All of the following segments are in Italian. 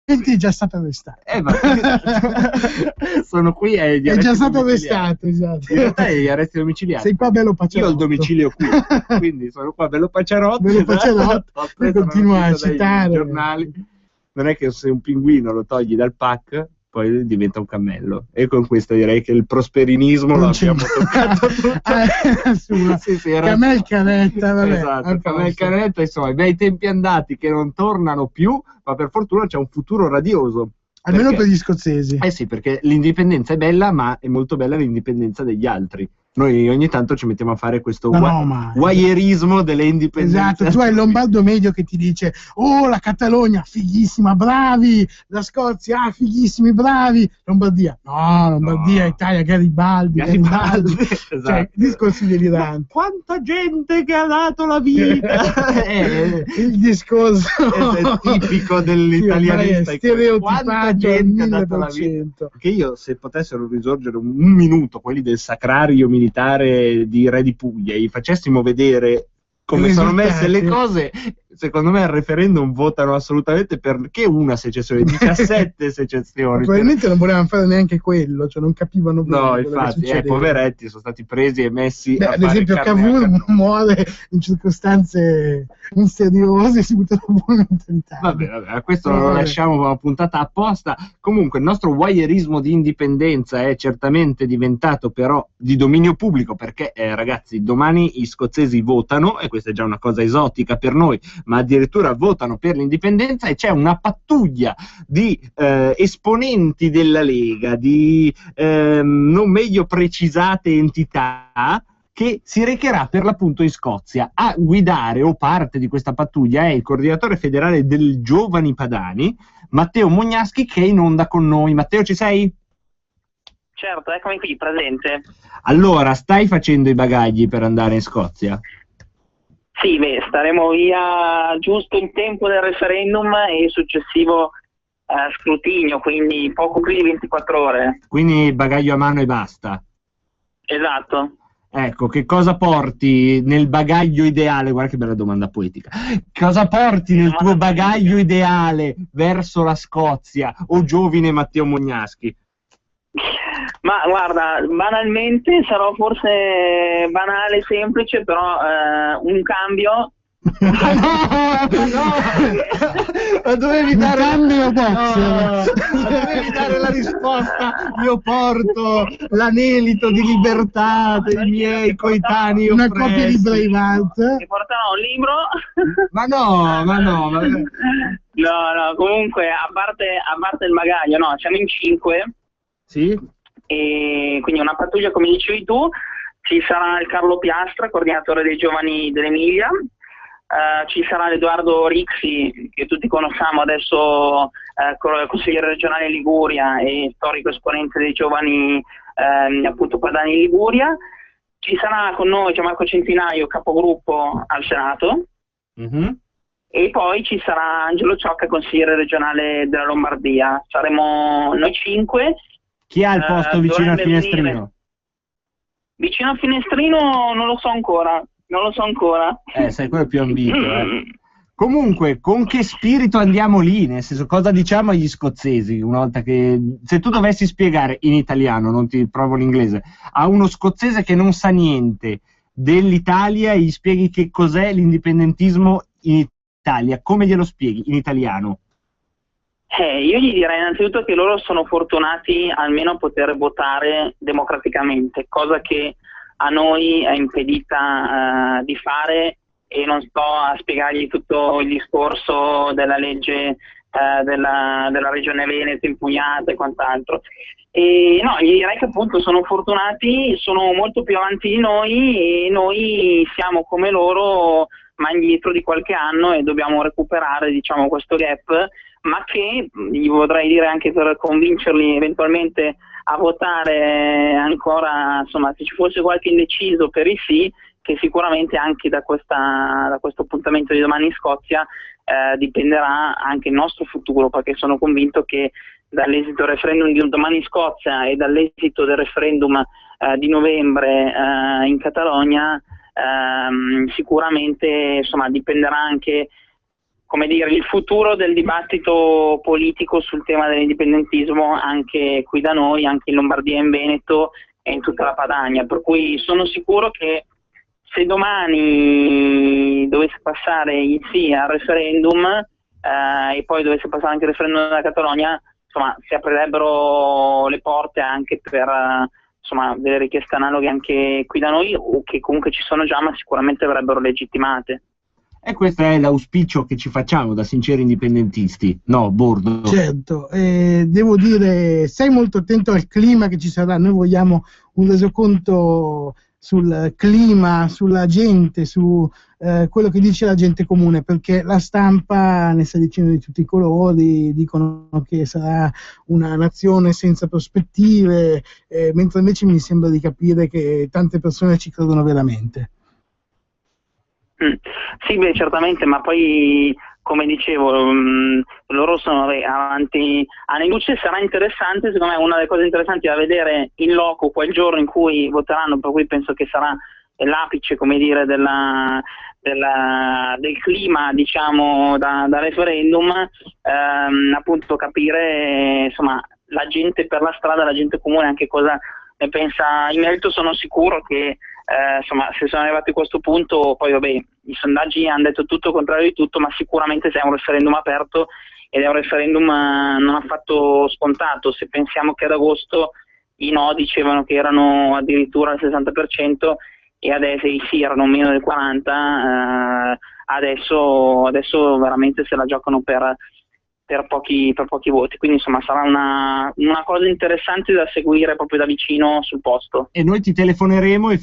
è già stato arrestato. Sono qui è già stato arrestato, esatto. In realtà gli arresti domiciliari. Sei qua bello Pacerotto. Io ho il domicilio qui, quindi sono qua bello Pacerotto. Bello Pacerotto, e continua a citare. Giornali. Non è che se un pinguino lo togli dal pack, poi diventa un cammello. E con questo direi che il prosperinismo lo abbiamo toccato tutto. Camel Canetta, vabbè. Esatto, Camel Canetta, insomma, i bei tempi andati che non tornano più, ma per fortuna c'è un futuro radioso. Almeno per gli scozzesi. Eh sì, perché l'indipendenza è bella, ma è molto bella l'indipendenza degli altri. Noi ogni tanto ci mettiamo a fare questo voyeurismo delle indipendenze. Esatto, tu hai il lombardo medio che ti dice: oh, la Catalogna, fighissima, bravi, la Scozia, fighissimi, bravi, Lombardia, no, Lombardia, no. Italia, Garibaldi. Esatto. Cioè, discorsi deliranti. Quanta gente che ha dato la vita! Il discorso è tipico dell'italianista. Quanta gente ha dato la vita. Che io, se potessero risorgere un minuto quelli del sacrario militare di Re di Puglia, gli facessimo vedere come sono messe le cose, secondo me al referendum votano assolutamente perché una secessione, 17 secessioni. Probabilmente non volevano fare neanche quello, cioè non capivano bene. No, infatti, poveretti sono stati presi e messi a ad esempio Cavour muore in circostanze misteriose e si buttano fuori Vabbè, a questo lo lasciamo una puntata apposta. Comunque il nostro voyeurismo di indipendenza è certamente diventato però di dominio pubblico, perché ragazzi, domani gli scozzesi votano, e questa è già una cosa esotica per noi, ma addirittura votano per l'indipendenza, e c'è una pattuglia di esponenti della Lega, di non meglio precisate entità, che si recherà per l'appunto in Scozia. A guidare, o parte di questa pattuglia, è il coordinatore federale del Giovani Padani, Matteo Mognaschi, che è in onda con noi. Matteo, ci sei? Certo, eccomi qui, presente. Allora, stai facendo i bagagli per andare in Scozia? Sì, staremo via giusto in tempo del referendum e il successivo scrutinio, quindi poco più di 24 ore. Quindi bagaglio a mano e basta? Esatto. Ecco, che cosa porti nel bagaglio ideale? Guarda che bella domanda poetica. Cosa porti nel tuo bagaglio ideale verso la Scozia, o giovine Matteo Mognaschi? Ma guarda, banalmente, sarò forse banale, semplice, però un cambio. Ma dovevi dare dovevi dare la risposta. Io porto l'anelito di libertà dei miei coetanei, una copia di Braveheart. Ti porterò un libro. ma no no, comunque a parte il bagaglio, no, siamo in 5. Sì. E quindi una pattuglia, come dicevi tu. Ci sarà il Carlo Piastra, coordinatore dei giovani dell'Emilia. Ci sarà Edoardo Rixi, che tutti conosciamo adesso, consigliere regionale Liguria e storico esponente dei giovani appunto Padani Liguria. Ci sarà con noi Gianmarco Centinaio, capogruppo al Senato. E poi ci sarà Angelo Ciocca, consigliere regionale della Lombardia. Saremo noi 5. Chi ha il posto vicino al finestrino? Vicino al finestrino non lo so ancora. Sai, quello è più ambito, Comunque, con che spirito andiamo lì? Nel senso, cosa diciamo agli scozzesi una volta che... Se tu dovessi spiegare in italiano, non ti provo l'inglese, a uno scozzese che non sa niente dell'Italia, gli spieghi che cos'è l'indipendentismo in Italia, come glielo spieghi in italiano? Io gli direi innanzitutto che loro sono fortunati almeno a poter votare democraticamente, cosa che a noi è impedita di fare, e non sto a spiegargli tutto il discorso della legge della regione Veneto impugnata e quant'altro. E no, gli direi che appunto sono fortunati, sono molto più avanti di noi, e noi siamo come loro ma indietro di qualche anno, e dobbiamo recuperare, diciamo, questo gap, ma che gli vorrei dire, anche per convincerli eventualmente a votare ancora, insomma, se ci fosse qualche indeciso per il sì, che sicuramente anche da questo appuntamento di domani in Scozia dipenderà anche il nostro futuro, perché sono convinto che dall'esito del referendum di domani in Scozia e dall'esito del referendum di novembre in Catalogna sicuramente, insomma, dipenderà anche come dire, il futuro del dibattito politico sul tema dell'indipendentismo anche qui da noi, anche in Lombardia e in Veneto e in tutta la Padania, per cui sono sicuro che se domani dovesse passare il sì al referendum e poi dovesse passare anche il referendum della Catalogna, insomma, si aprirebbero le porte anche per insomma, delle richieste analoghe anche qui da noi, o che comunque ci sono già, ma sicuramente verrebbero legittimate. E questo è l'auspicio che ci facciamo da sinceri indipendentisti, no, Bordo? Certo, devo dire, stai molto attento al clima che ci sarà. Noi vogliamo un resoconto sul clima, sulla gente, su quello che dice la gente comune, perché la stampa ne sta dicendo di tutti i colori, dicono che sarà una nazione senza prospettive, mentre invece mi sembra di capire che tante persone ci credono veramente. Sì, beh, certamente, ma poi, come dicevo, loro sono avanti anni luce. Sarà interessante, secondo me, una delle cose interessanti da vedere in loco quel giorno in cui voteranno, per cui penso che sarà l'apice, come dire, del clima, diciamo, da referendum, appunto capire, insomma, la gente per la strada, la gente comune, anche cosa ne pensa in merito. Sono sicuro che insomma, se sono arrivati a questo punto, poi vabbè, i sondaggi hanno detto tutto il contrario di tutto, ma sicuramente se è un referendum aperto ed è un referendum non affatto scontato. Se pensiamo che ad agosto i no dicevano che erano addirittura al 60% e adesso i sì erano meno del 40%, adesso veramente se la giocano per pochi voti, quindi insomma sarà una cosa interessante da seguire proprio da vicino sul posto. E noi ti telefoneremo e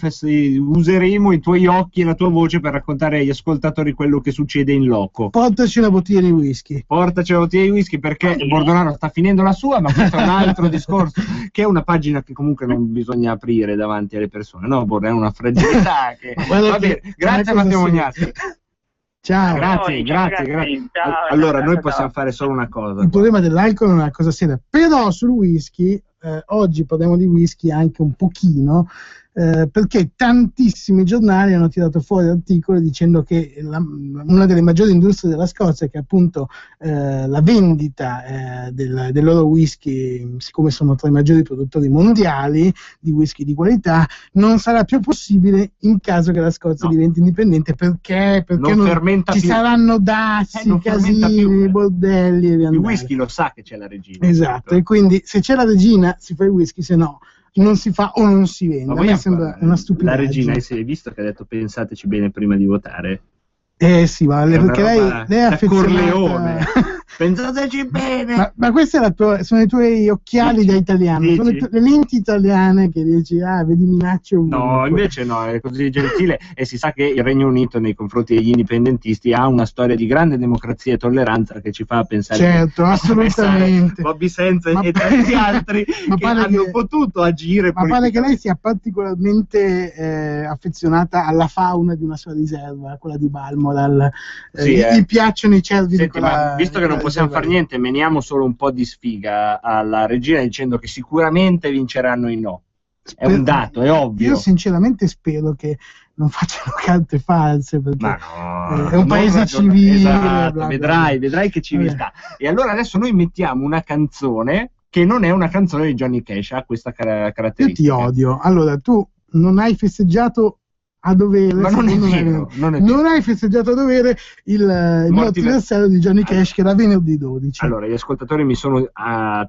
useremo i tuoi occhi e la tua voce per raccontare agli ascoltatori quello che succede in loco. Portaci una bottiglia di whisky. Portaci una bottiglia di whisky, perché Bordonaro sta finendo la sua, ma questo è un altro discorso, che è una pagina che comunque non bisogna aprire davanti alle persone, no? È una fragilità che... Va bene, grazie Matteo Mognazzi. Ciao. Grazie. Ciao. Allora, noi possiamo fare solo una cosa. Il problema dell'alcol è una cosa seria, però sul whisky, oggi parliamo di whisky anche un pochino, perché tantissimi giornali hanno tirato fuori articoli dicendo che una delle maggiori industrie della Scozia, che è appunto la vendita del loro whisky, siccome sono tra i maggiori produttori mondiali di whisky di qualità, non sarà più possibile in caso che la Scozia diventi indipendente, perché non ci saranno dazi, casini, bordelli e via il andare. whisky lo sa che c'è la regina. Esatto, e quindi se c'è la regina si fa il whisky, se no non si fa o non si vende. A me sembra una stupidaggine. La regina, hai visto che ha detto pensateci bene prima di votare? Sì, ma perché lei è affezionata... Corleone. Pensateci bene. Ma questi sono i tuoi occhiali da italiano, sono le lenti italiane che dici, vedi minacce ovunque. No, invece no, è così gentile, e si sa che il Regno Unito nei confronti degli indipendentisti ha una storia di grande democrazia e tolleranza che ci fa pensare. Certo, assolutamente. Bobby Sands e tanti altri che hanno potuto agire. Ma pare che lei sia particolarmente affezionata alla fauna di una sua riserva, quella di Balmoral. Gli piacciono i cervi. Senti, ma visto che non possiamo fare niente, meniamo solo un po' di sfiga alla regina dicendo che sicuramente vinceranno i no. È un dato, è ovvio. Io sinceramente spero che non facciano carte false, perché no, è un paese civile. Esatto, vedrai che civiltà. E allora adesso noi mettiamo una canzone che non è una canzone di Johnny Cash, ha questa caratteristica. Io ti odio. Allora, tu non hai festeggiato a dovere, ma non è vero, non hai festeggiato a dovere il mortiversario di Johnny Cash, che era venerdì 12. Allora, gli ascoltatori mi sono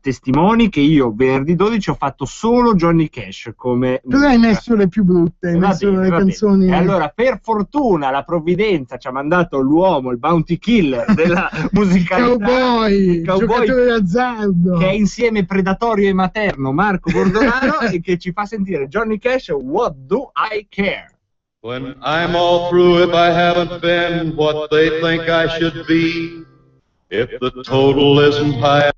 testimoni che io venerdì 12 ho fatto solo Johnny Cash come però hai messo le più brutte, hai messo le canzoni. E allora, per fortuna, la provvidenza ci ha mandato l'uomo, il bounty killer della musicalità, cowboy, giocatore d'azzardo, che è insieme predatorio e materno, Marco Bordonaro, e che ci fa sentire Johnny Cash, What Do I Care? When I'm all through, if I haven't been what they think I should be, if the total isn't high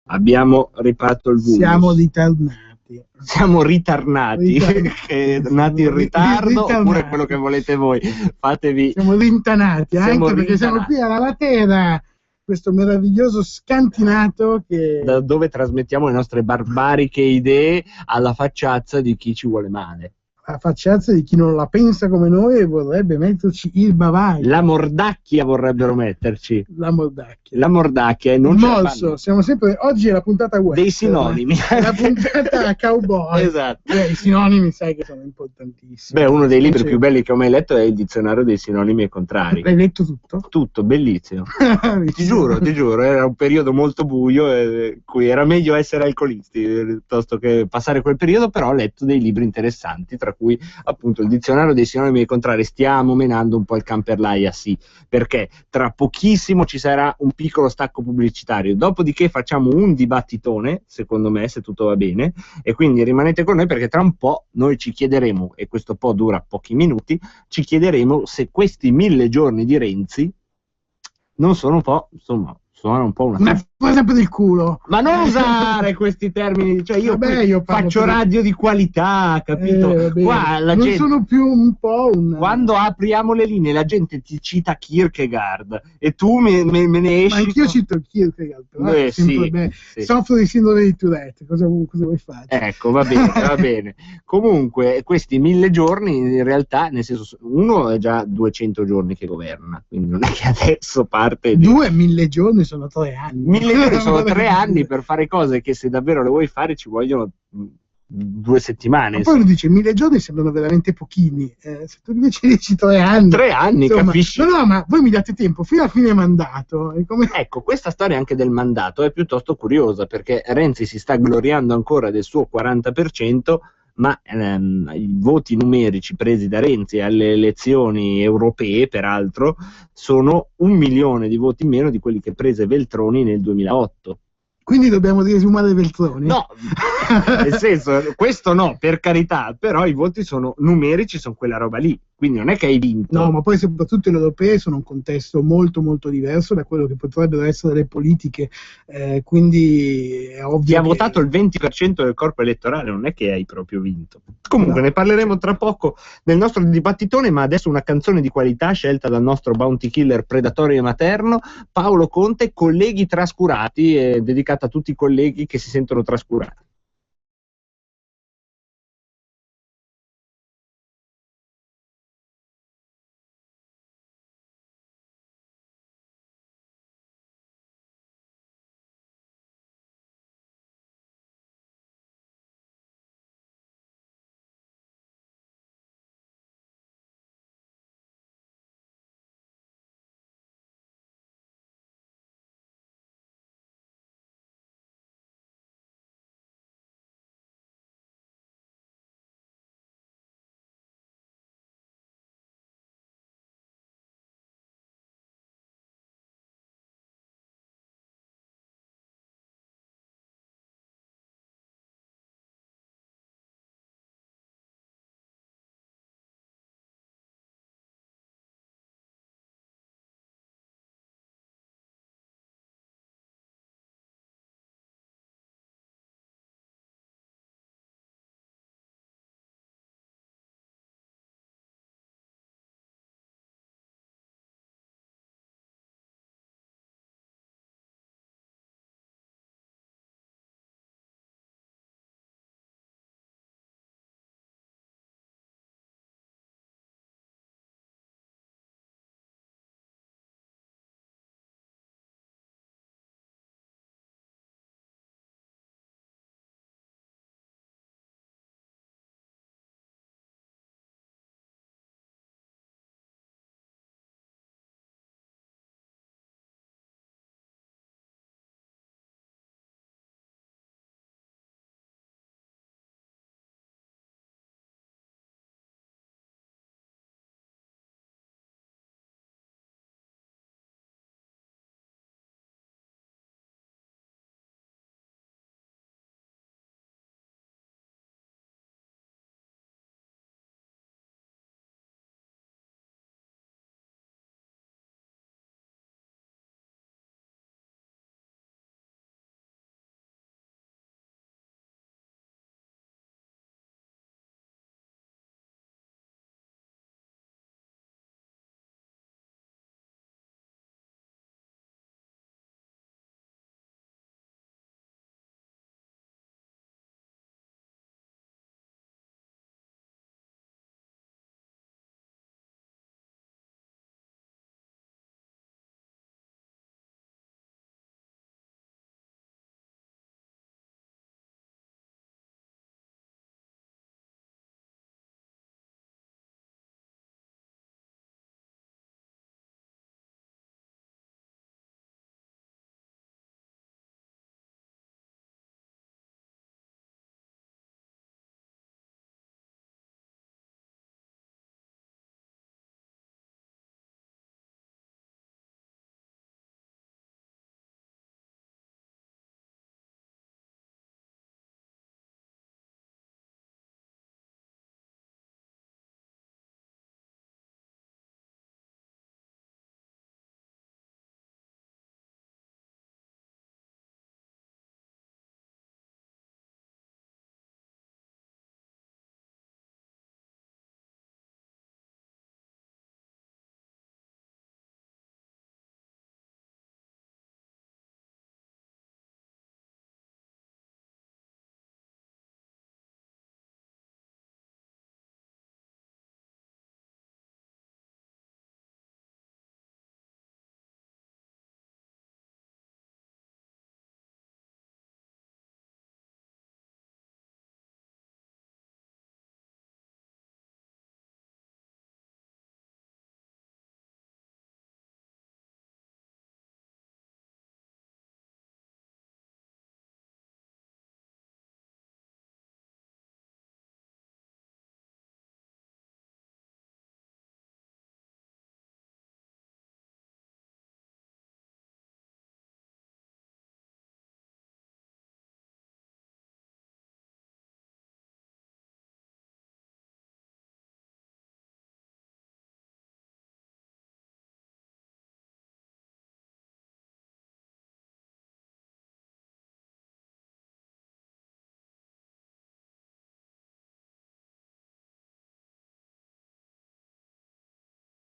abbiamo riparto il vulnus. Siamo ritarnati. Siamo ritarnati, nati in ritardo, oppure quello che volete voi. Fatevi. Siamo rintanati, anche perché siamo qui alla Matera, questo meraviglioso scantinato da dove trasmettiamo le nostre barbariche idee alla facciazza di chi ci vuole male. La facciazza di chi non la pensa come noi e vorrebbe metterci il bavaglio. La mordacchia vorrebbero metterci. La mordacchia. La mordacchia e non il ce la morso. fanno. Siamo sempre, oggi è la puntata web. Dei sinonimi. La puntata cowboy. Esatto. I sinonimi sai che sono importantissimi. Beh, uno dei libri più belli che ho mai letto è il dizionario dei sinonimi e contrari. L'hai letto tutto? Tutto, bellissimo. ti giuro, era un periodo molto buio in cui era meglio essere alcolisti piuttosto che passare quel periodo, però ho letto dei libri interessanti, tra cui appunto il dizionario dei sinonimi e contrari. Stiamo menando un po' il camperlaia, sì, perché tra pochissimo ci sarà un piccolo stacco pubblicitario, dopodiché facciamo un dibattitone, secondo me, se tutto va bene, e quindi rimanete con noi perché tra un po' noi ci chiederemo, e questo po' dura pochi minuti, ci chiederemo se questi 1000 giorni di Renzi non sono un po', insomma, sono un po' una cosa per il culo. Ma non usare questi termini, cioè io faccio radio di qualità, capito? Qua la non gente, sono più un po' un... Quando apriamo le linee la gente ti cita Kierkegaard e tu me ne esci. Ma anch'io cito Kierkegaard, però sì. Soffro di sindrome di Tourette, cosa vuoi fare? Ecco, va bene, va bene. Comunque questi 1000 giorni in realtà, nel senso, uno è già 200 giorni che governa, quindi non è che adesso parte di... 1000 giorni sono 3 anni. 1000 giorni sono 3 anni per fare cose che se davvero le vuoi fare ci vogliono 2 settimane. Ma poi uno dice 1000 giorni sembrano veramente pochini, se tu invece dici 3 anni. 3 anni, insomma, capisci? No, ma voi mi date tempo fino a fine mandato. Ecco, questa storia anche del mandato è piuttosto curiosa, perché Renzi si sta gloriando ancora del suo 40%, ma i voti numerici presi da Renzi alle elezioni europee, peraltro, sono 1 milione di voti in meno di quelli che prese Veltroni nel 2008. Quindi dobbiamo riesumare Veltroni? No, nel senso, questo no, per carità, però i voti sono numerici, sono quella roba lì, quindi non è che hai vinto. No, ma poi soprattutto le europee sono un contesto molto molto diverso da quello che potrebbero essere le politiche, quindi è ovvio Ti ha votato il 20% del corpo elettorale, non è che hai proprio vinto. Comunque ne parleremo tra poco nel nostro dibattitone, ma adesso una canzone di qualità scelta dal nostro bounty killer predatorio e materno, Paolo Conte, Colleghi trascurati, dedicata a tutti i colleghi che si sentono trascurati.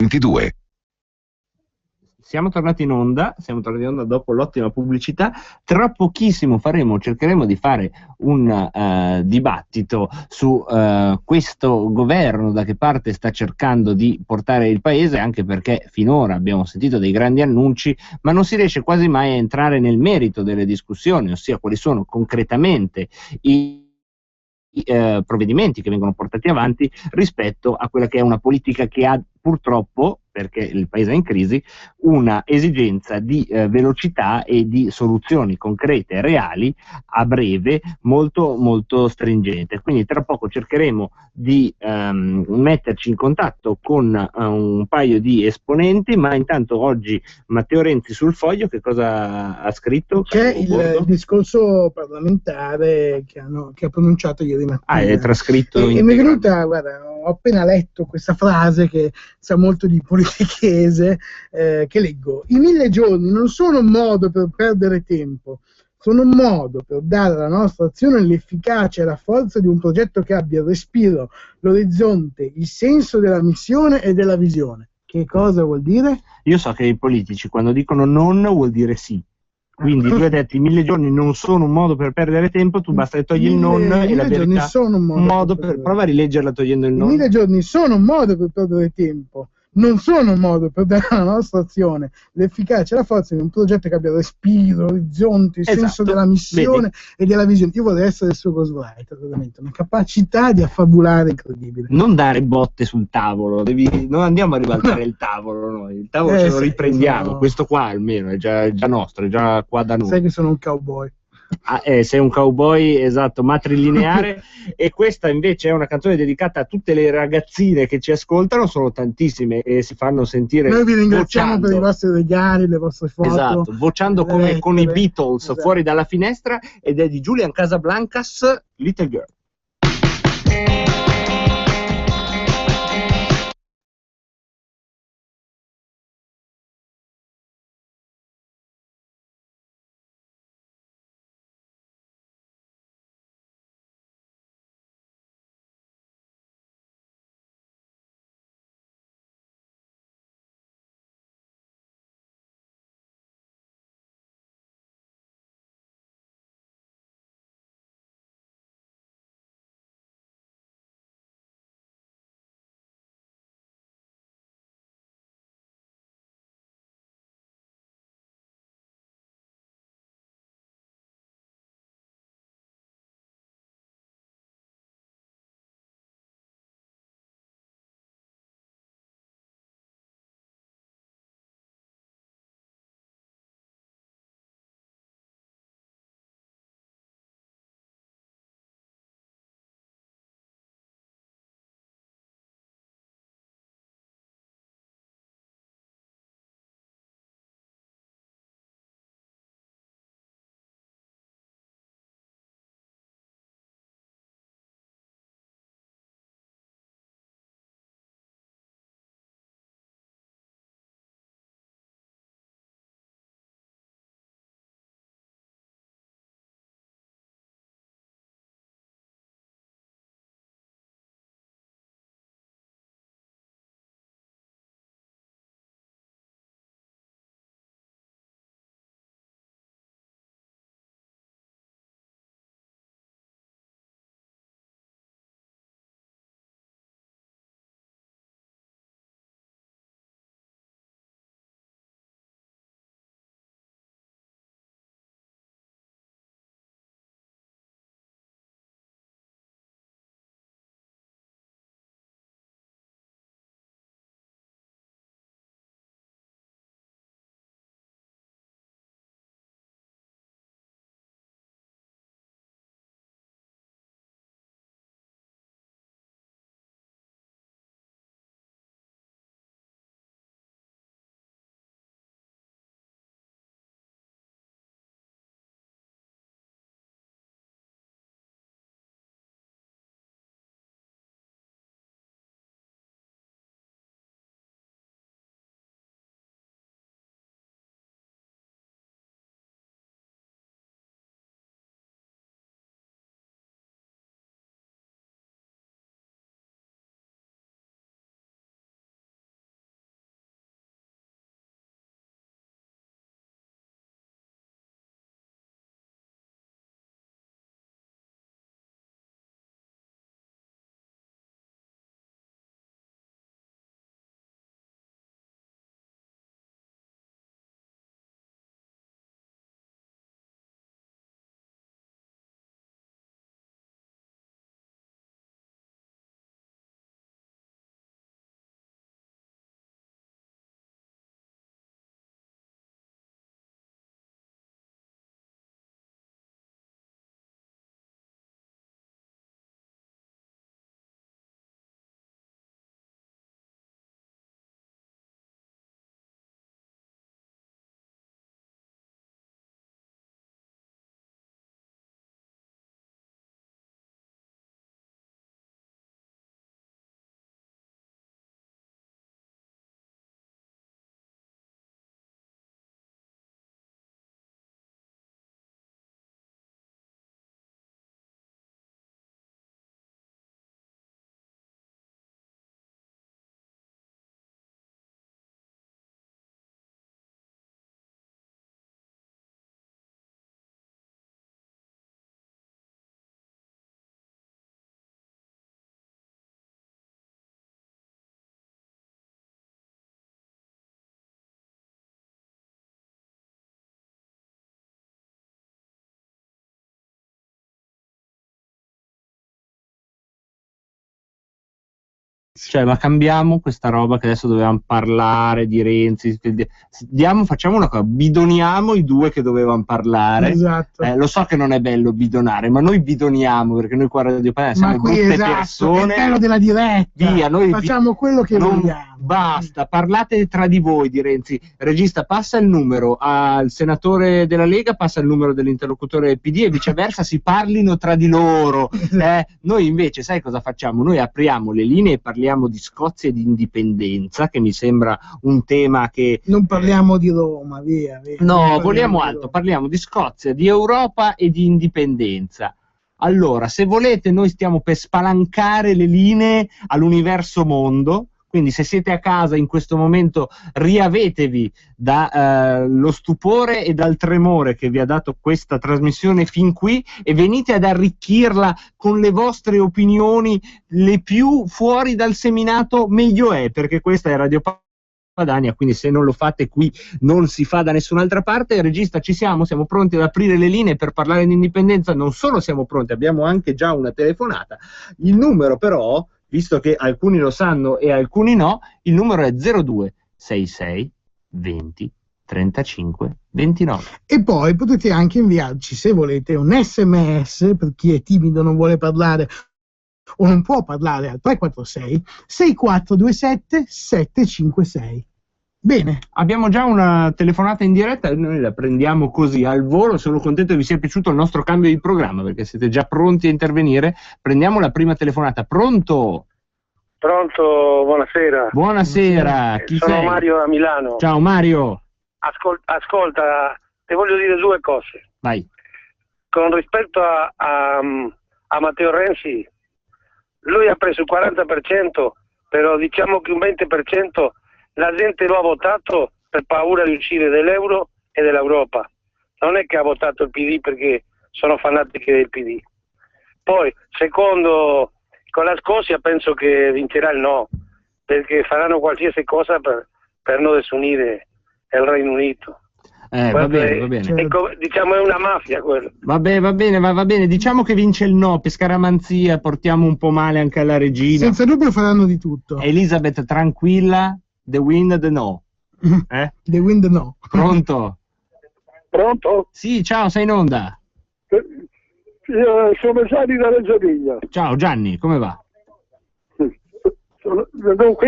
22. Siamo tornati in onda dopo l'ottima pubblicità. Tra pochissimo cercheremo di fare un dibattito su questo governo, da che parte sta cercando di portare il paese, anche perché finora abbiamo sentito dei grandi annunci, ma non si riesce quasi mai a entrare nel merito delle discussioni, ossia quali sono concretamente i provvedimenti che vengono portati avanti rispetto a quella che è una politica che ha purtroppo, perché il paese è in crisi, una esigenza di velocità e di soluzioni concrete e reali a breve molto molto stringente. Quindi tra poco cercheremo di metterci in contatto con un paio di esponenti, ma intanto oggi Matteo Renzi sul Foglio che cosa ha scritto? C'è il discorso parlamentare che ha pronunciato ieri mattina. È trascritto e mi è venuta, guarda, ho appena letto questa frase che sa molto di politichese, che leggo: i 1000 giorni non sono un modo per perdere tempo, sono un modo per dare alla nostra azione l'efficacia e la forza di un progetto che abbia il respiro, l'orizzonte, il senso della missione e della visione. Che cosa vuol dire? Io so che i politici quando dicono non vuol dire sì. Quindi tu hai detto i 1000 giorni non sono un modo per perdere tempo, tu basta che togli il non e la verità sono un modo per prova a rileggerla togliendo il non. I 1000 giorni sono un modo per perdere tempo, non sono un modo per dare alla nostra azione l'efficacia e la forza di un progetto che abbia respiro, orizzonte, il senso della missione e della visione. Io vorrei essere il suo ghostwriter, veramente, una capacità di affabulare incredibile. Non dare botte sul tavolo, non andiamo a ribaltare il tavolo noi, il tavolo ce lo riprendiamo, questo qua almeno è già nostro, è già qua da noi. Sai che sono un cowboy. Sei un cowboy, esatto, matrilineare. E questa invece è una canzone dedicata a tutte le ragazzine che ci ascoltano, sono tantissime e si fanno sentire. Noi vi ringraziamo per i vostri regali, le vostre foto, esatto, vociando come con i Beatles, esatto, fuori dalla finestra, ed è di Julian Casablancas, Little Girl. Cioè, ma cambiamo questa roba che adesso dovevamo parlare di Renzi, facciamo una cosa, bidoniamo i due che dovevano parlare. Esatto. Lo so che non è bello bidonare, ma noi bidoniamo, perché noi qua a Radio Padania siamo brutte persone. È bello della diretta. Via, noi facciamo quello che vogliamo. Basta, parlate tra di voi di Renzi. Regista, passa il numero al senatore della Lega, passa il numero dell'interlocutore del PD e viceversa, si parlino tra di loro. Noi invece, sai cosa facciamo? Noi apriamo le linee e parliamo di Scozia e di indipendenza, che mi sembra un tema che... Non parliamo di Roma, via. No, voliamo alto, parliamo di Scozia, di Europa e di indipendenza. Allora, se volete, noi stiamo per spalancare le linee all'universo mondo. Quindi se siete a casa in questo momento riavetevi dallo stupore e dal tremore che vi ha dato questa trasmissione fin qui e venite ad arricchirla con le vostre opinioni le più fuori dal seminato, meglio è, perché questa è Radio Padania, quindi se non lo fate qui non si fa da nessun'altra parte. Regista, ci siamo pronti ad aprire le linee per parlare di indipendenza. Non solo siamo pronti, abbiamo anche già una telefonata. Il numero però, visto che alcuni lo sanno e alcuni no, il numero è 0266 20 35 29. E poi potete anche inviarci, se volete, un SMS per chi è timido, non vuole parlare o non può parlare, al 346 6427 756. Bene. Abbiamo già una telefonata in diretta e noi la prendiamo così al volo. Sono contento che vi sia piaciuto il nostro cambio di programma, perché siete già pronti a intervenire. Prendiamo la prima telefonata. Pronto? Pronto, buonasera. Buonasera. Chi Sono sei? Mario da Milano. Ciao Mario. Ascolta, ti voglio dire due cose. Vai. Con rispetto a Matteo Renzi, lui ha preso il 40%, però diciamo che un 20% la gente lo ha votato per paura di uscire dell'euro e dell'Europa. Non è che ha votato il PD perché sono fanatici del PD. Poi, secondo, con la Scozia penso che vincerà il no, perché faranno qualsiasi cosa per non disunire il Regno Unito. Va bene, va bene. Diciamo è una mafia quello. Va bene. Diciamo che vince il no, per scaramanzia, portiamo un po' male anche alla regina. Senza dubbio faranno di tutto. Elizabeth, tranquilla, the win, the no. The wind no. Pronto? Pronto? Sì, ciao, sei in onda. Sono Gianni da Reggio Emilia. Ciao Gianni, come va? Qui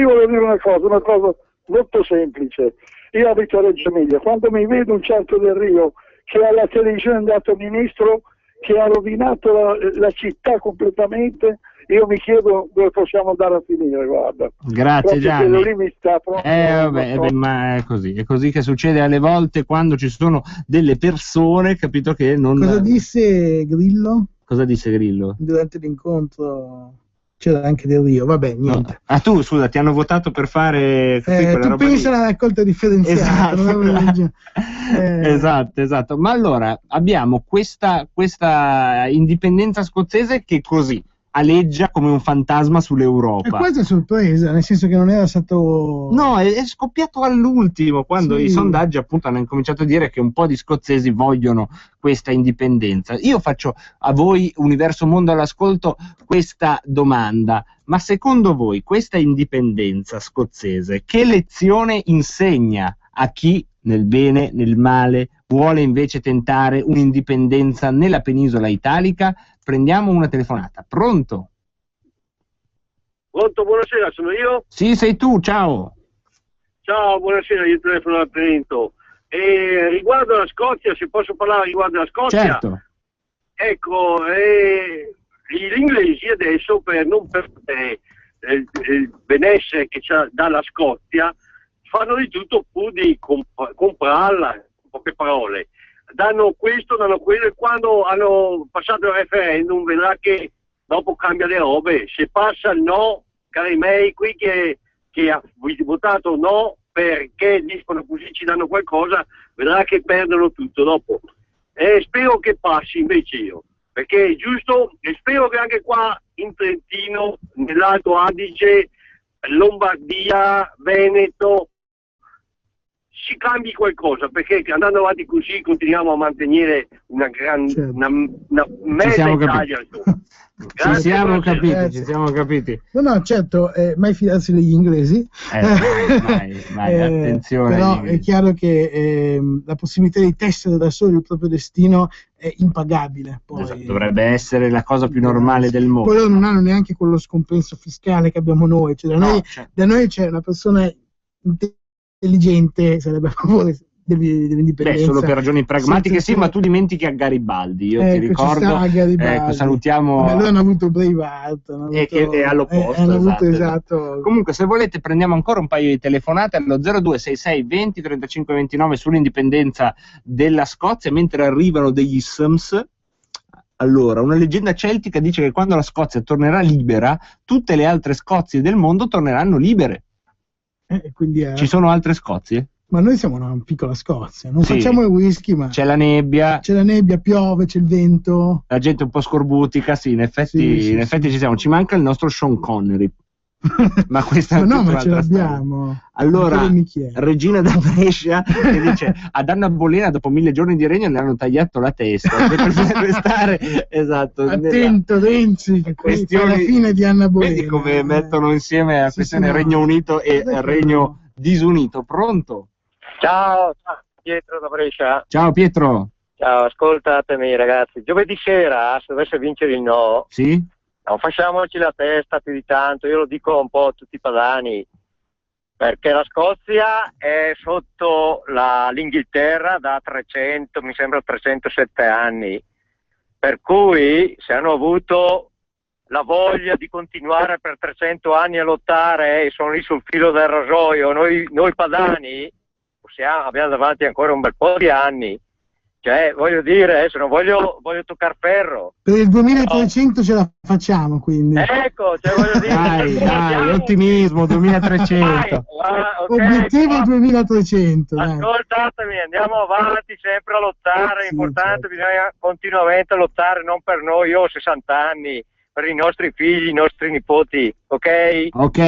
volevo dire una cosa molto semplice. Io abito a Reggio Emilia, quando mi vedo un certo Del Rio che alla televisione è andato ministro, che ha rovinato la città completamente, io mi chiedo dove possiamo andare a finire, guarda. Grazie Gianni. Lì mi sta ma è così che succede alle volte quando ci sono delle persone, capito, che non... Cosa disse Grillo? Cosa disse Grillo? Durante l'incontro c'era anche Del Rio, vabbè, niente. No. Ah, tu, scusa, ti hanno votato per fare... tu pensi alla raccolta differenziata. Esatto. Ma allora, abbiamo questa indipendenza scozzese che così aleggia come un fantasma sull'Europa. E questa è sorpresa, nel senso che non era stato... No, è scoppiato all'ultimo, quando i sondaggi appunto hanno incominciato a dire che un po' di scozzesi vogliono questa indipendenza. Io faccio a voi, Universo Mondo all'ascolto, questa domanda: ma secondo voi questa indipendenza scozzese che lezione insegna a chi, nel bene, nel male, vuole invece tentare un'indipendenza nella penisola italica? Prendiamo una telefonata. Pronto? Pronto, buonasera, sono io? Sì, sei tu, ciao. Ciao, buonasera, io telefono da Trento. Riguardo alla Scozia, se posso parlare riguardo alla Scozia? Certo. Ecco, gli inglesi adesso per non perdere il benessere che c'ha dalla Scozia fanno di tutto pur di comprarla, in poche parole. Danno questo, danno quello, e quando hanno passato il referendum vedrà che dopo cambia le robe. Se passa il no, cari miei, qui che ha votato no perché dicono così ci danno qualcosa, vedrà che perdono tutto dopo. Spero che passi invece io, perché è giusto, e spero che anche qua in Trentino, nell'Alto Adige, Lombardia, Veneto, si cambi qualcosa, perché andando avanti così continuiamo a mantenere una mezza Italia. Ci siamo capiti. No, certo, mai fidarsi degli inglesi. Mai, attenzione. Però è chiaro che la possibilità di tessere da soli il proprio destino è impagabile. Poi, esatto, dovrebbe essere la cosa più normale del mondo. Poi loro non hanno neanche quello scompenso fiscale che abbiamo noi. Cioè, da noi c'è una persona intelligente, sarebbe a favore dell'indipendenza. Solo per ragioni pragmatiche, sì, ma tu dimentichi a Garibaldi. Io ti ricordo, salutiamo. Loro hanno avuto Braveheart, è all'opposto. Esatto. Comunque, se volete, prendiamo ancora un paio di telefonate allo 0266 20 35 29 sull'indipendenza della Scozia, mentre arrivano degli Sums. Allora, una leggenda celtica dice che quando la Scozia tornerà libera, tutte le altre Scozie del mondo torneranno libere. Quindi ci sono altre Scozie? Ma noi siamo una piccola Scozia, non facciamo il whisky, ma c'è la nebbia, piove, c'è il vento, la gente è un po' scorbutica, in effetti ci siamo, ci manca il nostro Sean Connery. Ma questa ma ce l'abbiamo. Allora, Regina da Brescia che dice: ad Anna Bolena dopo 1000 giorni di regno le hanno tagliato la testa per restare attento Renzi, alla fine di Anna Bolena. Vedi come mettono insieme la questione Regno Unito e Regno disunito. Pronto? Ciao, Pietro da Brescia. Ciao Pietro. Ciao, ascoltatemi ragazzi, giovedì sera se dovesse vincere il no, non facciamoci la testa più di tanto, io lo dico un po' a tutti i padani, perché la Scozia è sotto l'Inghilterra da 307 anni, per cui se hanno avuto la voglia di continuare per 300 anni a lottare e sono lì sul filo del rasoio, noi padani abbiamo davanti ancora un bel po' di anni. Cioè, voglio dire, adesso non voglio toccare ferro. Per il 2300 ce la facciamo, quindi. Ecco, cioè voglio dire... Dai, ottimismo, 2300. Obiettivo 2300. Ascoltatemi, andiamo avanti sempre a lottare, è importante, bisogna continuamente lottare, non per noi, io ho 60 anni, per i nostri figli, i nostri nipoti, ok? Ok,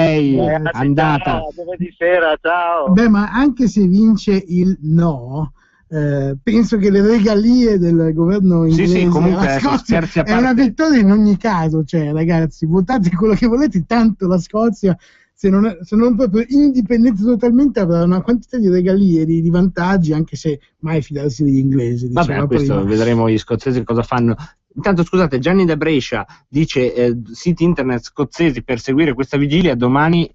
andata. Ciao, giovedì sera, ciao. Beh, ma anche se vince il no... penso che le regalie del governo inglese comunque Scozia è una vittoria in ogni caso, cioè ragazzi, votate quello che volete, tanto la Scozia se non proprio indipendente totalmente avrà una quantità di regalie, di vantaggi, anche se mai fidarsi degli inglesi, vabbè, questo vedremo gli scozzesi cosa fanno. Intanto scusate, Gianni da Brescia dice siti internet scozzesi per seguire questa vigilia, domani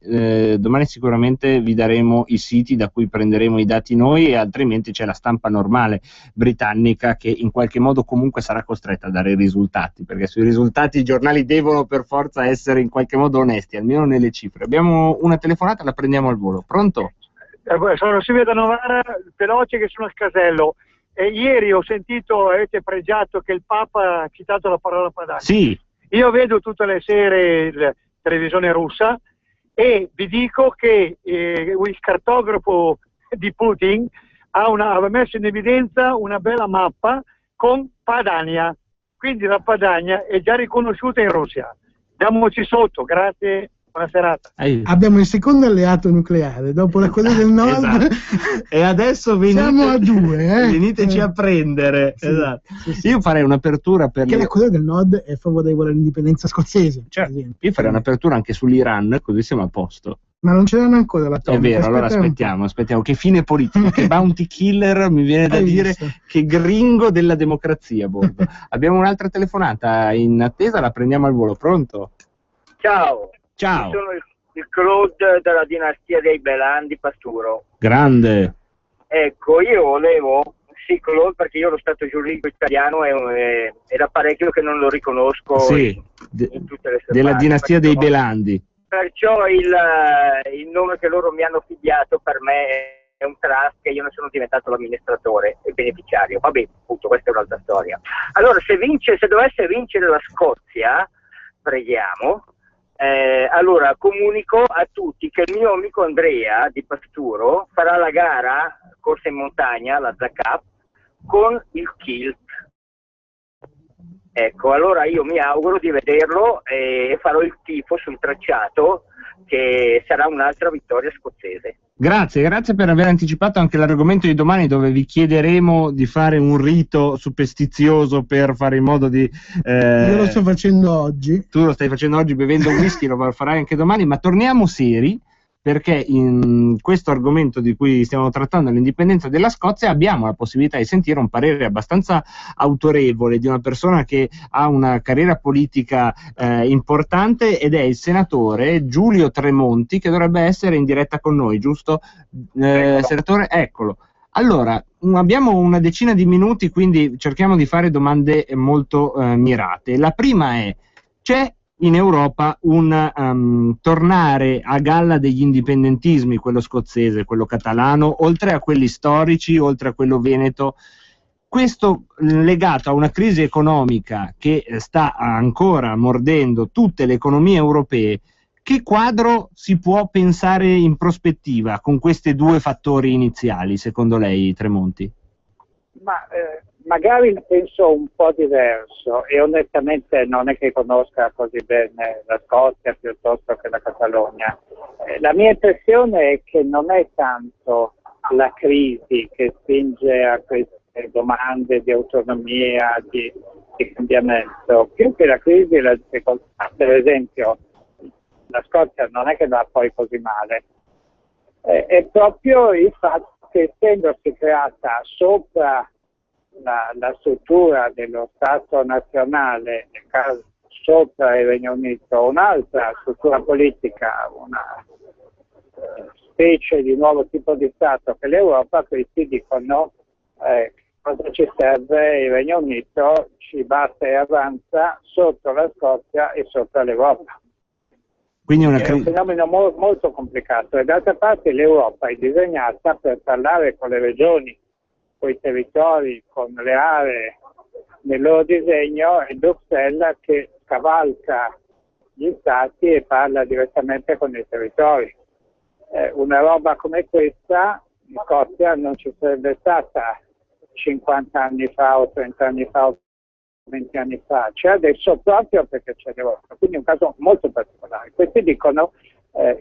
sicuramente vi daremo i siti da cui prenderemo i dati noi, e altrimenti c'è la stampa normale britannica che in qualche modo comunque sarà costretta a dare i risultati, perché sui risultati i giornali devono per forza essere in qualche modo onesti, almeno nelle cifre. Abbiamo una telefonata, la prendiamo al volo. Pronto? Sono Silvio da Novara, veloce che sono al casello. Ieri ho sentito, avete pregiato che il Papa ha citato la parola padania. Sì. Io vedo tutte le sere la televisione russa e vi dico che il cartografo di Putin aveva messo in evidenza una bella mappa con Padania, quindi la Padania è già riconosciuta in Russia. Andiamoci sotto, grazie. Buona serata. Abbiamo il secondo alleato nucleare dopo la Corea del Nord. Esatto. E adesso siamo a due, veniteci a prendere. Sì, esatto. sì. Io farei un'apertura per la Corea del Nord è favorevole all'indipendenza scozzese, io farei un'apertura anche sull'Iran, così siamo a posto. Ma non ce l'hanno ancora la È vero, allora aspettiamo. Che fine politico, che bounty killer, mi viene da dire, che gringo della democrazia a bordo. Abbiamo un'altra telefonata in attesa, la prendiamo al volo. Pronto? Ciao. Ciao. Io sono il Claude della dinastia dei Belan di Pasturo. Grande. Ecco, io volevo, Claude, perché io lo stato giuridico italiano è da parecchio che non lo riconosco in tutte le sue della parti, dinastia dei Belandi. Perciò il nome che loro mi hanno affibbiato per me è un trust che io ne sono diventato l'amministratore e beneficiario. Vabbè, appunto, questa è un'altra storia. Allora, se dovesse vincere la Scozia, preghiamo. Allora comunico a tutti che il mio amico Andrea di Pasturo farà la gara corsa in montagna, la Zac Cup, con il kilt. Ecco, allora io mi auguro di vederlo e farò il tifo sul tracciato, che sarà un'altra vittoria scozzese. Grazie per aver anticipato anche l'argomento di domani, dove vi chiederemo di fare un rito superstizioso per fare in modo di... Io lo sto facendo oggi. Tu lo stai facendo oggi bevendo whisky, lo farai anche domani, ma torniamo seri, perché in questo argomento di cui stiamo trattando, l'indipendenza della Scozia, abbiamo la possibilità di sentire un parere abbastanza autorevole di una persona che ha una carriera politica importante, ed è il senatore Giulio Tremonti, che dovrebbe essere in diretta con noi, giusto? Senatore, eccolo. Allora, abbiamo una decina di minuti, quindi cerchiamo di fare domande molto mirate. La prima è: c'è in Europa un tornare a galla degli indipendentismi, quello scozzese, quello catalano, oltre a quelli storici, oltre a quello veneto, questo legato a una crisi economica che sta ancora mordendo tutte le economie europee? Che quadro si può pensare in prospettiva con questi due fattori iniziali, secondo lei, Tremonti? Magari penso un po' diverso, e onestamente non è che conosca così bene la Scozia piuttosto che la Catalogna. La mia impressione è che non è tanto la crisi che spinge a queste domande di autonomia, di cambiamento, più che la crisi e la difficoltà. Per esempio, la Scozia non è che va poi così male, è proprio il fatto che, essendosi creata sopra la struttura dello Stato nazionale, nel caso sopra il Regno Unito, un'altra struttura politica, una specie di nuovo tipo di Stato che l'Europa, questi dicono cosa ci serve il Regno Unito, ci basta e avanza sotto la Scozia e sopra l'Europa. Quindi è un fenomeno molto complicato, e d'altra parte l'Europa è disegnata per parlare con le regioni, con i territori, con le aree nel loro disegno, e Bruxelles che scavalca gli stati e parla direttamente con i territori. Una roba come questa in Scozia non ci sarebbe stata 50 anni fa o 30 anni fa o 20 anni fa, c'è adesso proprio perché c'è l'Europa, quindi è un caso molto particolare. Questi dicono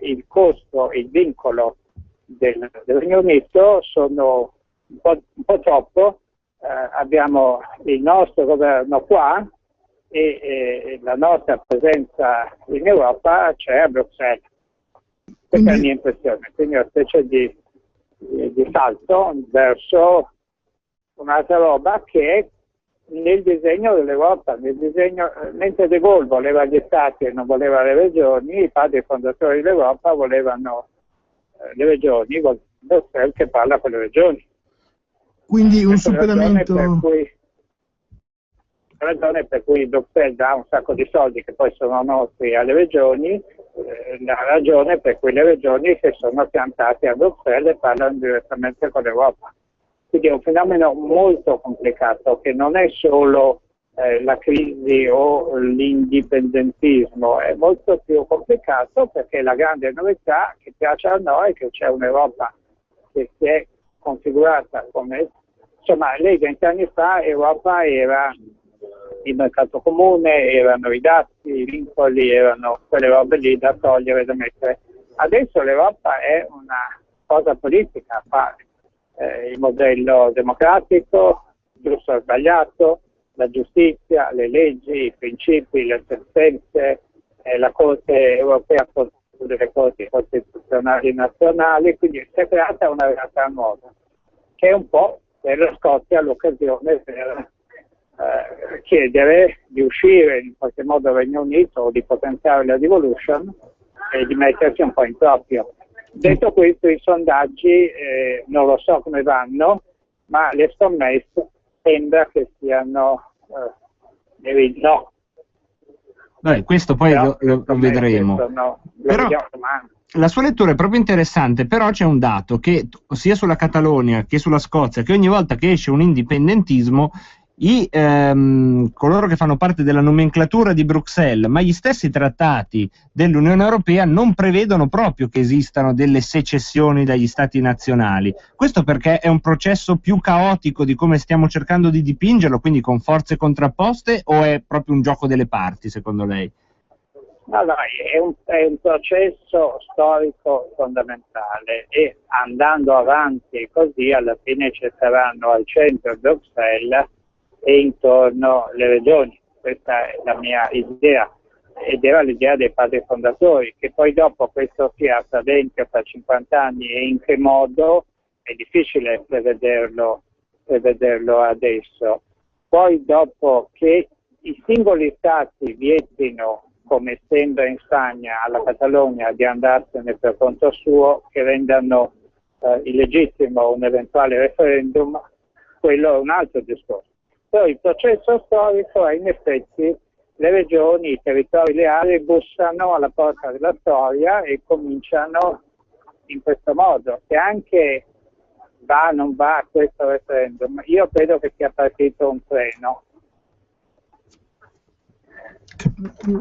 il costo, il vincolo del Regno Unito sono un po' troppo, abbiamo il nostro governo qua e la nostra presenza in Europa c'è a Bruxelles. Questa è la mia impressione, quindi una specie di salto verso un'altra roba che è nel disegno dell'Europa, mentre De Gaulle voleva gli stati e non voleva le regioni, i padri fondatori dell'Europa volevano le regioni, Bruxelles che parla con le regioni. Quindi un superamento... La ragione per cui Bruxelles dà un sacco di soldi che poi sono nostri alle regioni, la ragione per cui le regioni si sono piantate a Bruxelles e parlano direttamente con l'Europa. Quindi è un fenomeno molto complicato, che non è solo la crisi o l'indipendentismo, è molto più complicato perché la grande novità che piace a noi è che c'è un'Europa che si è configurata come... Insomma, lei 20 anni fa Europa era il mercato comune, erano i dazi, i vincoli, erano quelle robe lì da togliere e da mettere. Adesso l'Europa è una cosa politica, fa il modello democratico, giusto o sbagliato, la giustizia, le leggi, i principi, le sentenze, la Corte europea contro le corti costituzionali nazionali, quindi si è creata una realtà nuova, che è un po' per la Scozia l'occasione per chiedere di uscire in qualche modo dal Regno Unito o di potenziare la devolution e di mettersi un po' in proprio. Detto questo, i sondaggi non lo so come vanno, ma le scommesse sembra che siano no. Beh, questo poi lo vedremo. Però la sua lettura è proprio interessante, però c'è un dato che sia sulla Catalogna che sulla Scozia, che ogni volta che esce un indipendentismo coloro che fanno parte della nomenclatura di Bruxelles, ma gli stessi trattati dell'Unione Europea non prevedono proprio che esistano delle secessioni dagli stati nazionali. Questo perché è un processo più caotico di come stiamo cercando di dipingerlo, quindi con forze contrapposte, o è proprio un gioco delle parti, secondo lei? No, è un processo storico fondamentale, e andando avanti così alla fine ci saranno al centro Bruxelles e intorno le regioni. Questa è la mia idea, ed era l'idea dei padri fondatori. Che poi dopo questo sia accadente fra 50 anni e in che modo è difficile prevederlo adesso. Poi dopo che i singoli stati vietino, come sembra in Spagna, alla Catalogna di andarsene per conto suo, che rendano illegittimo un eventuale referendum, quello è un altro discorso. Però il processo storico è, in effetti, le regioni, i territori, le aree bussano alla porta della storia e cominciano in questo modo. Se anche va o non va questo referendum, io credo che sia partito un treno.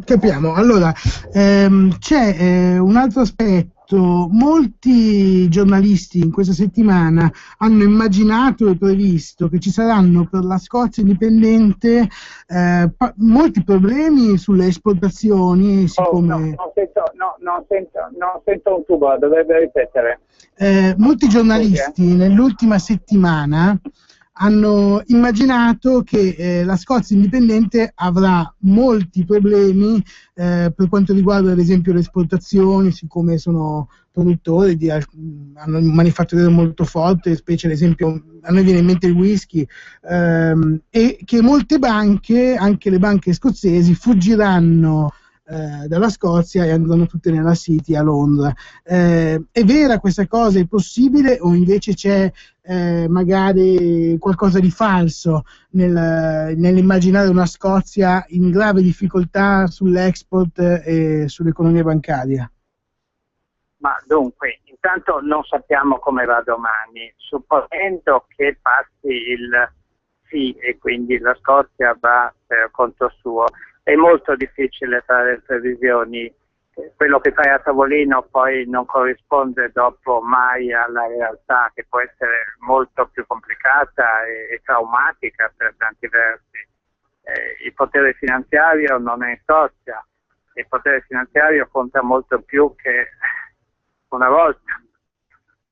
Capiamo. Allora, c'è un altro aspetto. Molti giornalisti in questa settimana hanno immaginato e previsto che ci saranno per la Scozia indipendente molti problemi sulle esportazioni. Siccome... Non sento un tubo, dovrebbe ripetere. Molti giornalisti nell'ultima settimana hanno immaginato che la Scozia indipendente avrà molti problemi per quanto riguarda ad esempio le esportazioni, siccome sono produttori, hanno un manifatturiero molto forte, specie ad esempio a noi viene in mente il whisky, e che molte banche, anche le banche scozzesi, fuggiranno dalla Scozia e andranno tutte nella City a Londra. È vera questa cosa? È possibile, o invece c'è magari qualcosa di falso nell'immaginare una Scozia in grave difficoltà sull'export e sull'economia bancaria? Ma dunque, intanto non sappiamo come va domani. Supponendo che passi il sì e quindi la Scozia va per conto suo, è molto difficile fare previsioni. Quello che fai a tavolino poi non corrisponde dopo mai alla realtà, che può essere molto più complicata e traumatica per tanti versi. Il potere finanziario non è in Scozia, il potere finanziario conta molto più che una volta,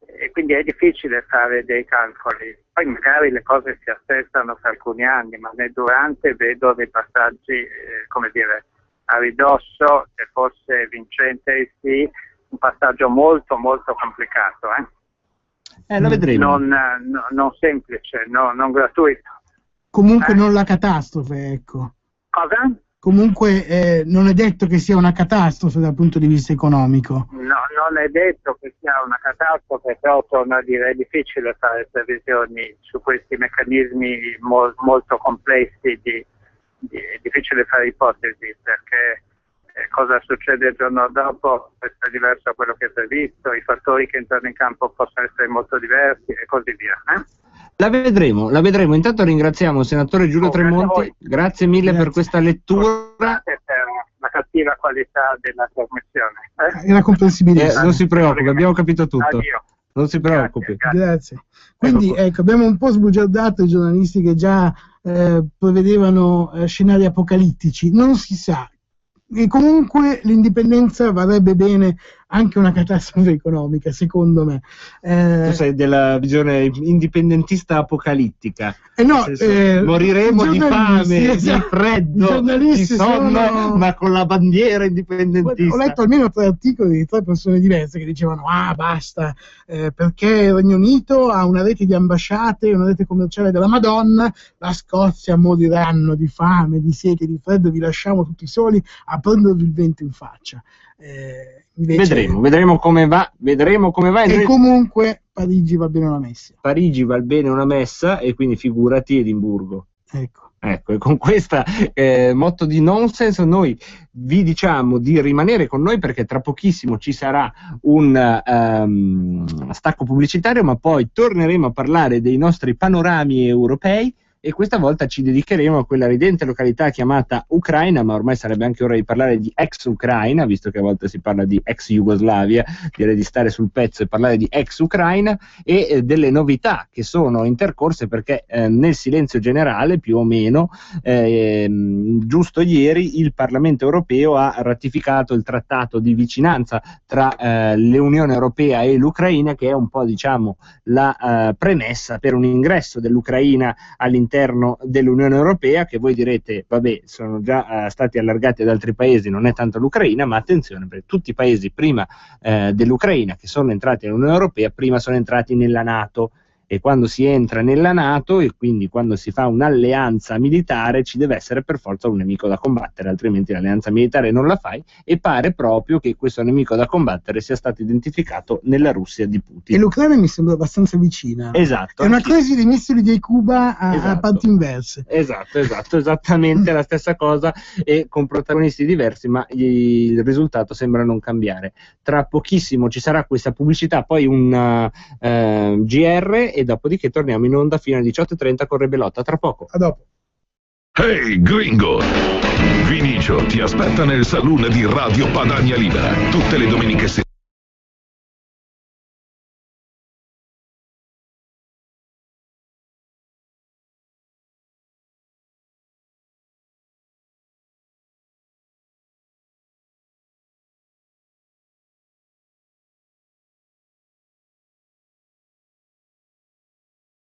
e quindi è difficile fare dei calcoli. Poi magari le cose si assestano per alcuni anni, ma nel durante vedo dei passaggi, a ridosso, se fosse vincente il sì, un passaggio molto molto complicato. Lo vedremo. Non semplice, non gratuito. Comunque non la catastrofe, ecco. Cosa? Comunque non è detto che sia una catastrofe dal punto di vista economico. No, non è detto che sia una catastrofe, però torno a dire, è difficile fare previsioni su questi meccanismi molto complessi, è difficile fare ipotesi, perché cosa succede il giorno dopo è diverso da quello che è previsto, i fattori che entrano in campo possono essere molto diversi e così via. La vedremo. Intanto ringraziamo il senatore Giulio Tremonti, grazie mille per questa lettura. Grazie per la cattiva qualità della trasmissione. E la comprensibilità. Non si preoccupi, abbiamo capito tutto. Addio. Non si preoccupi. Grazie. Quindi ecco, abbiamo un po' sbugiardato i giornalisti che già prevedevano scenari apocalittici. Non si sa. E comunque l'indipendenza varrebbe bene anche una catastrofe economica, secondo me. Tu sei della visione indipendentista apocalittica. Moriremo di fame, di freddo, di sonno, ma con la bandiera indipendentista. Ho letto almeno 3 articoli di 3 persone diverse che dicevano basta, perché il Regno Unito ha una rete di ambasciate, una rete commerciale della Madonna, la Scozia moriranno di fame, di sete, di freddo, vi lasciamo tutti soli a prendervi il vento in faccia. Vedremo come va. E comunque Parigi va bene una messa. E quindi figurati Edimburgo. Ecco, e con questa motto di nonsense noi vi diciamo di rimanere con noi, perché tra pochissimo ci sarà un stacco pubblicitario, ma poi torneremo a parlare dei nostri panorami europei e questa volta ci dedicheremo a quella ridente località chiamata Ucraina, ma ormai sarebbe anche ora di parlare di ex Ucraina, visto che a volte si parla di ex Jugoslavia, direi di stare sul pezzo e parlare di ex Ucraina e delle novità che sono intercorse, perché nel silenzio generale più o meno giusto ieri il Parlamento europeo ha ratificato il trattato di vicinanza tra l'Unione Europea e l'Ucraina, che è un po' diciamo la premessa per un ingresso dell'Ucraina all'interno dell'Unione Europea, che voi direte vabbè sono già stati allargati ad altri paesi, non è tanto l'Ucraina, ma attenzione, perché tutti i paesi prima dell'Ucraina che sono entrati nell'Unione Europea prima sono entrati nella NATO, e quando si entra nella NATO e quindi quando si fa un'alleanza militare ci deve essere per forza un nemico da combattere, altrimenti l'alleanza militare non la fai, e pare proprio che questo nemico da combattere sia stato identificato nella Russia di Putin. E l'Ucraina mi sembra abbastanza vicina. Esatto. È una crisi dei missili di Cuba a parti inverse. Esatto, esattamente la stessa cosa, e con protagonisti diversi, ma il risultato sembra non cambiare. Tra pochissimo ci sarà questa pubblicità, poi un GR, e dopodiché torniamo in onda fino alle 18:30 con Rebellotta. Tra poco. A dopo. Hey gringo! Vinicio ti aspetta nel saloon di Radio Padania Libera tutte le domeniche sera.